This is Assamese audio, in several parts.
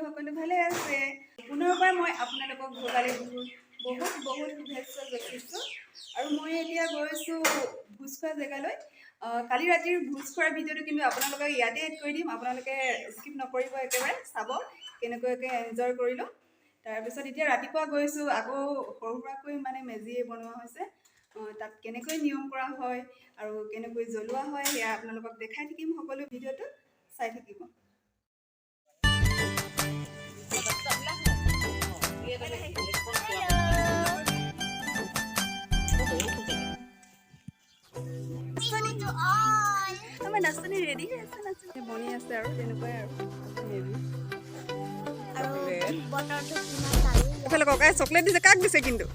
সকলো ভালে আছে পুনৰবাৰ মই আপোনালোকক ভোগালী বিহুৰ বহুত শুভেচ্ছা জনাইছোঁ আৰু মই এতিয়া গৈছোঁ ভোজ খোৱা জেগালৈ কালি ৰাতিৰ ভোজ খোৱাৰ ভিডিঅ'টো কিন্তু আপোনালোকক ইয়াতে এড কৰি দিম আপোনালোকে স্কিপ নকৰিব একেবাৰে চাব কেনেকুৱাকৈ এনজয় কৰিলোঁ তাৰপিছত এতিয়া ৰাতিপুৱা গৈছোঁ আকৌ সৰু সুৰাকৈ মানে মেজি বনোৱা হৈছে তাত কেনেকৈ নিয়ম কৰা হয় আৰু কেনেকৈ জ্বলোৱা হয় সেয়া আপোনালোকক দেখাই থাকিম সকলো ভিডিঅ'টো চাই থাকিব আমাৰ নাচনী ৰেডি হৈ আছে নাচনী বনি আছে আৰু তেনেকুৱাই আৰু এফালে ককাই চকলেট দিছে কাক দিছে কিন্তু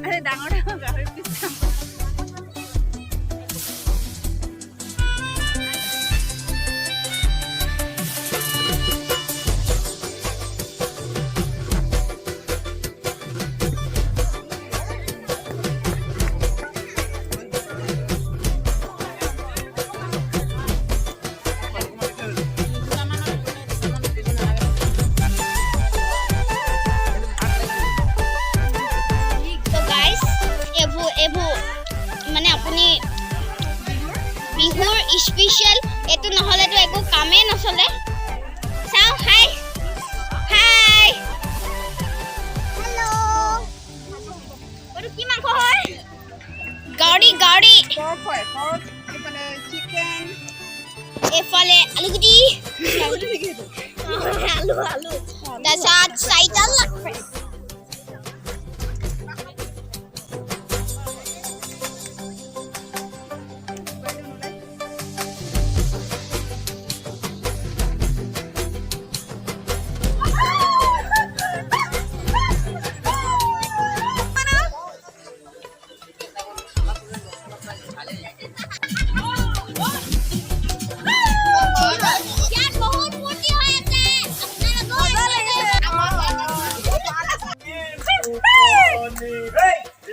আৰে ডাঙৰ গাহৰি পিছ বিহুৰ স্পেশাল এটো নহলে তো একো কামে নচলে চাও হাই হাই হেল্ল ওটো কি মাংস হয় গাড়ি পৰ্ক হয় পৰ্ক এফালে চিকেন এফালে আলু গুটি আলু দাসাত সাইটাল লাগবে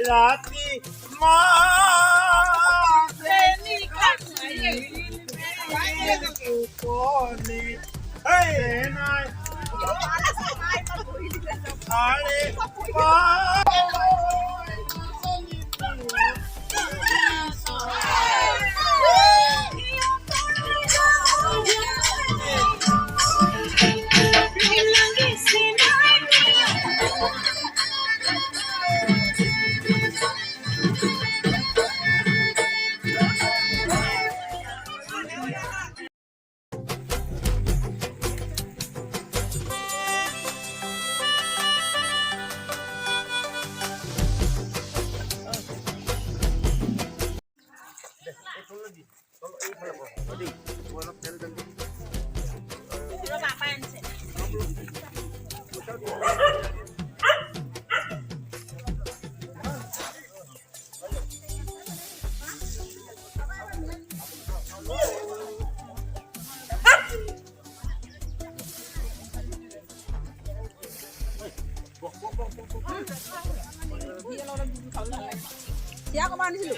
Rati ma ni khani koni hey nai are pa Siya ko man silo.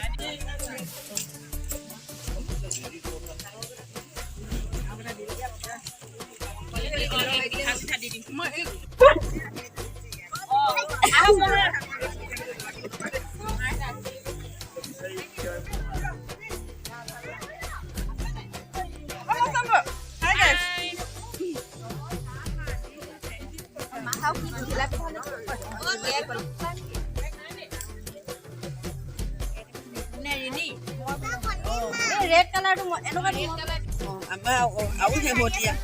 Red color tu, red color. Apa? Awak heboh dia.